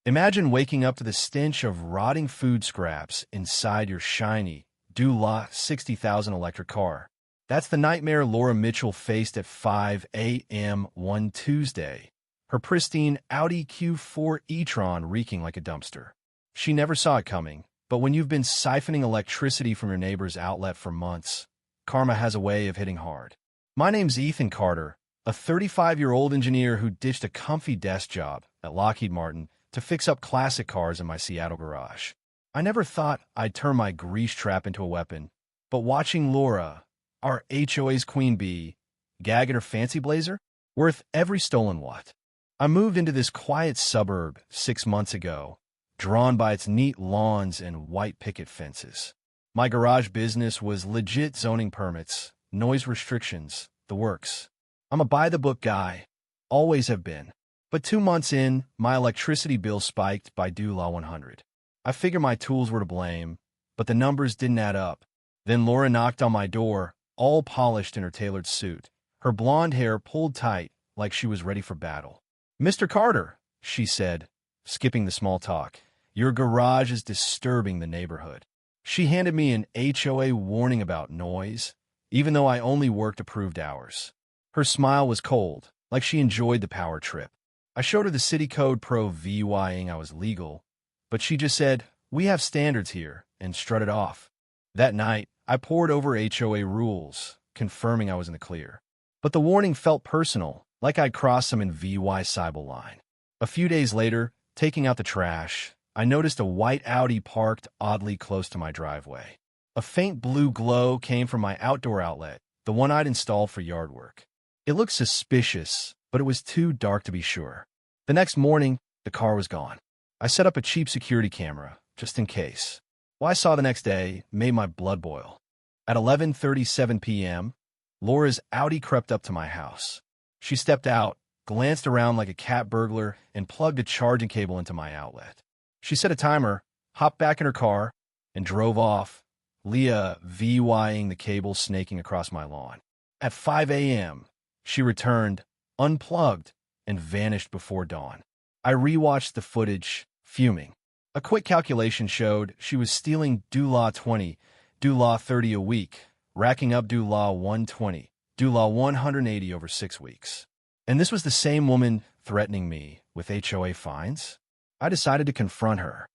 Imagine waking up to the stench of rotting food scraps inside your shiny, Dula 60,000 electric car. That's the nightmare Laura Mitchell faced at 5 a.m. one Tuesday, her pristine Audi Q4 e-tron reeking like a dumpster. She never saw it coming, but when you've been siphoning electricity from your neighbor's outlet for months, karma has a way of hitting hard. My name's Ethan Carter, a 35-year-old engineer who ditched a comfy desk job at Lockheed Martin to fix up classic cars in my Seattle garage. I never thought I'd turn my grease trap into a weapon, but watching Laura, our HOA's queen bee, gag at her fancy blazer, worth every stolen watt. I moved into this quiet suburb 6 months ago, drawn by its neat lawns and white picket fences. My garage business was legit zoning permits, noise restrictions, the works. I'm a by-the-book guy, always have been. But 2 months in, my electricity bill spiked by Law 100. I figured my tools were to blame, but the numbers didn't add up. Then Laura knocked on my door, all polished in her tailored suit, her blonde hair pulled tight like she was ready for battle. "Mr. Carter," she said, skipping the small talk, "your garage is disturbing the neighborhood." She handed me an HOA warning about noise, even though I only worked approved hours. Her smile was cold, like she enjoyed the power trip. I showed her the city code VYing I was legal, but she just said, "We have standards here," and strutted off. That night, I pored over HOA rules, confirming I was in the clear. But the warning felt personal, like I'd crossed some in VY Cybele line. A few days later, taking out the trash, I noticed a white Audi parked oddly close to my driveway. A faint blue glow came from my outdoor outlet, the one I'd installed for yard work. It looked suspicious, but it was too dark to be sure. The next morning, the car was gone. I set up a cheap security camera, just in case. What I saw the next day made my blood boil. At 11:37 p.m., Laura's Audi crept up to my house. She stepped out, glanced around like a cat burglar, and plugged a charging cable into my outlet. She set a timer, hopped back in her car, and drove off, Leah VYing the cable snaking across my lawn. At 5 a.m., she returned, unplugged, and vanished before dawn. I rewatched the footage, fuming. A quick calculation showed she was stealing Law 20, Law 30 a week, racking up Law 120, Law 180 over 6 weeks. And this was the same woman threatening me with HOA fines? I decided to confront her.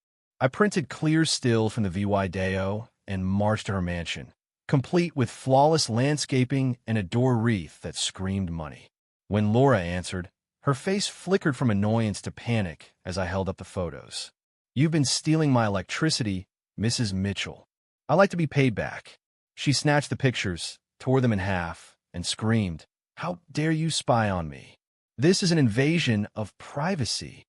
I printed clear stills from the VY Deo and marched to her mansion, complete with flawless landscaping and a door wreath that screamed money. When Laura answered, her face flickered from annoyance to panic as I held up the photos. "You've been stealing my electricity, Mrs. Mitchell. I like to be paid back." She snatched the pictures, tore them in half, and screamed, "How dare you spy on me? This is an invasion of privacy."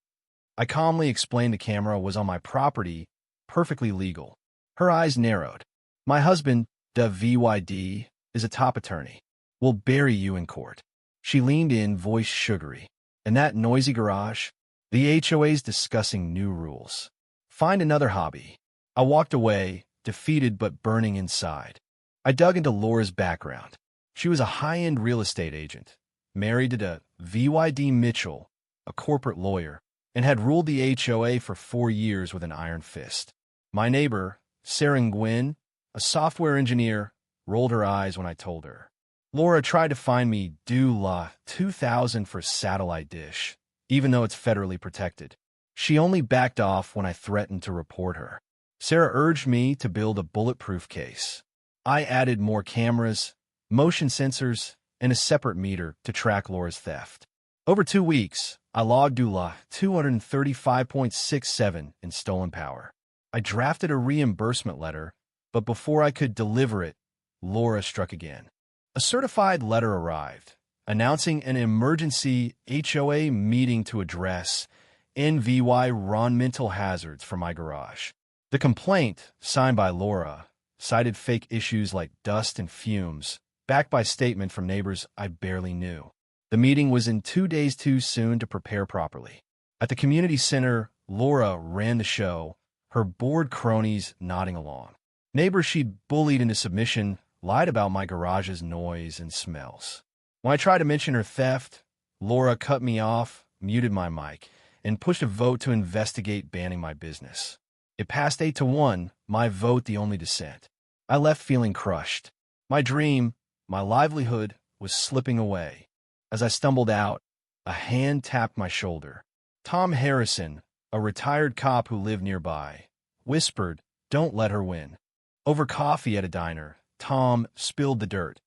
I calmly explained the camera was on my property, perfectly legal. Her eyes narrowed. "My husband, the VYD, is a top attorney. We'll bury you in court." She leaned in, voice sugary. "In that noisy garage, the HOA's discussing new rules. Find another hobby." I walked away, defeated but burning inside. I dug into Laura's background. She was a high-end real estate agent, married to VYD Mitchell, a corporate lawyer, and had ruled the HOA for 4 years with an iron fist. My neighbor, Sarah Nguyen, a software engineer, rolled her eyes when I told her. Laura tried to find me Law 2000 for satellite dish, even though it's federally protected. She only backed off when I threatened to report her. Sarah urged me to build a bulletproof case. I added more cameras, motion sensors, and a separate meter to track Laura's theft. Over 2 weeks, I logged Law 235.67 in stolen power. I drafted a reimbursement letter, but before I could deliver it, Laura struck again. A certified letter arrived, announcing an emergency HOA meeting to address environmental hazards for my garage. The complaint, signed by Laura, cited fake issues like dust and fumes, backed by statement from neighbors I barely knew. The meeting was in 2 days too soon to prepare properly. At the community center, Laura ran the show, her bored cronies nodding along. Neighbors she'd bullied into submission lied about my garage's noise and smells. When I tried to mention her theft, Laura cut me off, muted my mic, and pushed a vote to investigate banning my business. It passed 8-1, my vote the only dissent. I left feeling crushed. My dream, my livelihood, was slipping away. As I stumbled out, a hand tapped my shoulder. Tom Harrison, a retired cop who lived nearby, whispered, "Don't let her win." Over coffee at a diner, Tom spilled the dirt.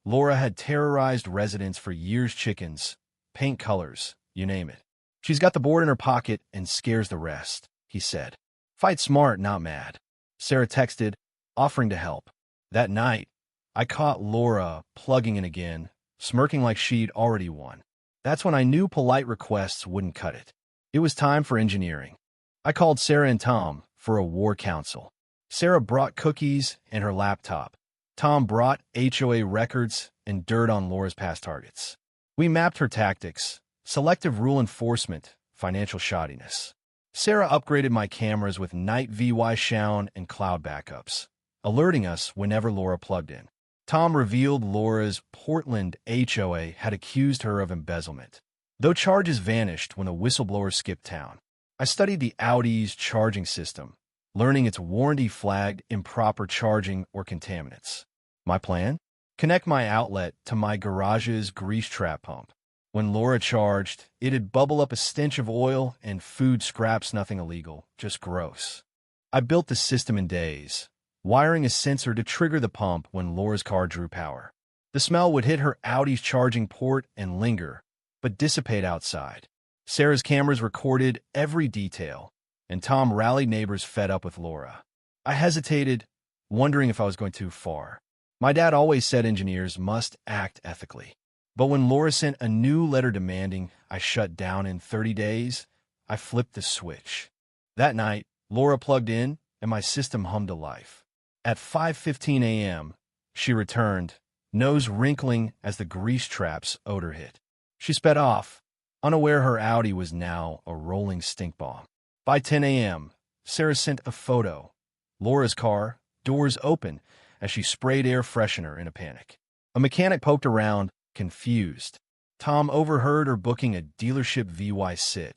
Laura had terrorized residents for years: chickens, paint colors, you name it. She's got the board in her pocket and scares the rest, he said. Fight smart, not mad. Sarah texted, offering to help. That night, I caught Laura plugging in again, smirking like she'd already won. That's when I knew polite requests wouldn't cut it. It was time for engineering. I called Sarah and Tom for a war council. Sarah brought cookies and her laptop. Tom brought HOA records and dirt on Laura's past targets. We mapped her tactics: selective rule enforcement, financial shoddiness. Sarah upgraded my cameras with night VY sound and cloud backups, alerting us whenever Laura plugged in. Tom revealed Laura's Portland HOA had accused her of embezzlement, though charges vanished when a whistleblower skipped town. I studied the Audi's charging system, learning its warranty-flagged improper charging or contaminants. My plan? Connect my outlet to my garage's grease trap pump. When Laura charged, it'd bubble up a stench of oil and food scraps. Nothing illegal, just gross. I built the system in days, wiring a sensor to trigger the pump when Laura's car drew power. The smell would hit her Audi's charging port and linger, but dissipate outside. Sarah's cameras recorded every detail, and Tom rallied neighbors fed up with Laura. I hesitated, wondering if I was going too far. My dad always said engineers must act ethically. But when Laura sent a new letter demanding I shut down in 30 days, I flipped the switch. That night, Laura plugged in, and my system hummed to life. At 5:15 a.m., she returned, nose wrinkling as the grease trap's odor hit. She sped off, unaware her Audi was now a rolling stink bomb. By 10 a.m., Sarah sent a photo. Laura's car, doors open, as she sprayed air freshener in a panic. A mechanic poked around, confused. Tom overheard her booking a dealership VY sit,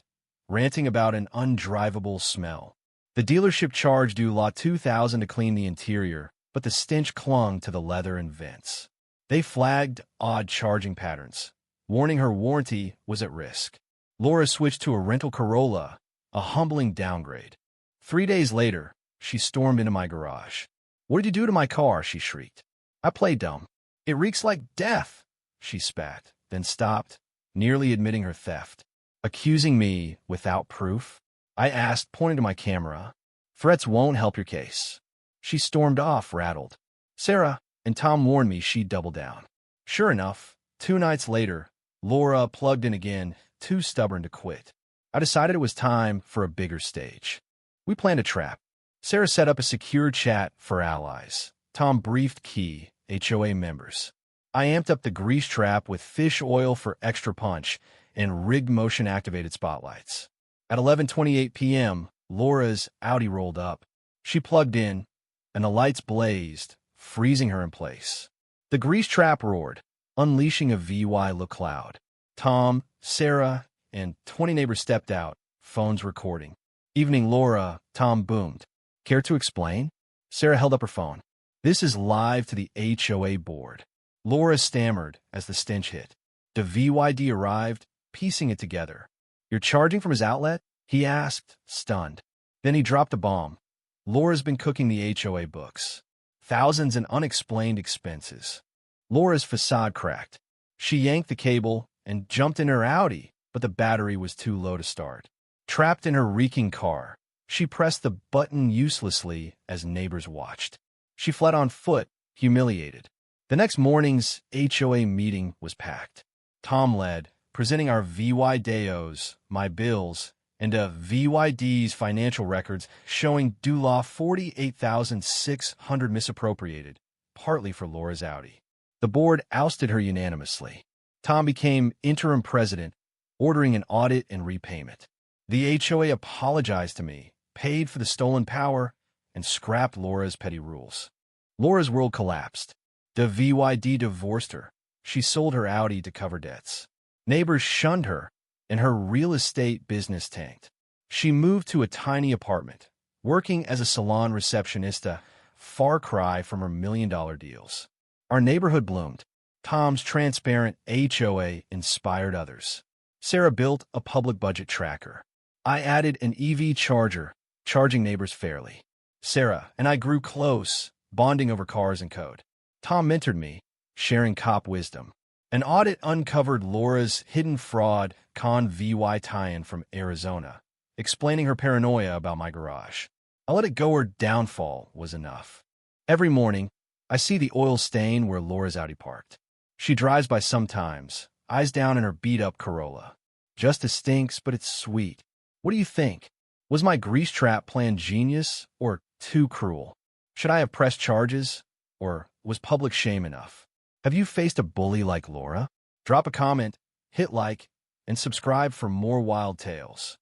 ranting about an undrivable smell. The dealership charged Lot $2,000 to clean the interior, but the stench clung to the leather and vents. They flagged odd charging patterns, warning her warranty was at risk. Laura switched to a rental Corolla, a humbling downgrade. 3 days later, she stormed into my garage. "What did you do to my car?" she shrieked. I played dumb. "It reeks like death," she spat, then stopped, nearly admitting her theft. Accusing me without proof? I asked, pointing to my camera. "Threats won't help your case." She stormed off, rattled. Sarah and Tom warned me she'd double down. Sure enough, 2 nights later, Laura plugged in again, too stubborn to quit. I decided it was time for a bigger stage. We planned a trap. Sarah set up a secure chat for allies. Tom briefed key HOA members. I amped up the grease trap with fish oil for extra punch and rigged motion-activated spotlights. At 11:28 p.m., Laura's Audi rolled up. She plugged in, and the lights blazed, freezing her in place. The grease trap roared, unleashing a VY-look cloud. Tom, Sarah, and 20 neighbors stepped out, phones recording. "Evening, Laura," Tom boomed. "Care to explain?" Sarah held up her phone. "This is live to the HOA board." Laura stammered as the stench hit. The VYD arrived, piecing it together. "You're charging from his outlet?" he asked, stunned. Then he dropped a bomb. "Laura's been cooking the HOA books. Thousands in unexplained expenses." Laura's facade cracked. She yanked the cable and jumped in her Audi, but the battery was too low to start. Trapped in her reeking car, she pressed the button uselessly as neighbors watched. She fled on foot, humiliated. The next morning's HOA meeting was packed. Tom led, presenting our VY Deos, my bills, and a VYD's financial records showing law $48,600 misappropriated, partly for Laura's Audi. The board ousted her unanimously. Tom became interim president, ordering an audit and repayment. The HOA apologized to me, paid for the stolen power, and scrapped Laura's petty rules. Laura's world collapsed. The VYD divorced her. She sold her Audi to cover debts. Neighbors shunned her, and her real estate business tanked. She moved to a tiny apartment, working as a salon receptionista, far cry from her million-dollar deals. Our neighborhood bloomed. Tom's transparent HOA inspired others. Sarah built a public budget tracker. I added an EV charger, charging neighbors fairly. Sarah and I grew close, bonding over cars and code. Tom mentored me, sharing cop wisdom. An audit uncovered Laura's hidden fraud VY tie-in from Arizona, explaining her paranoia about my garage. I let it go. Her downfall was enough. Every morning, I see the oil stain where Laura's Audi parked. She drives by sometimes, eyes down in her beat-up Corolla. Justice stinks, but it's sweet. What do you think? Was my grease trap plan genius or too cruel? Should I have pressed charges, or was public shame enough? Have you faced a bully like Laura? Drop a comment, hit like, and subscribe for more wild tales.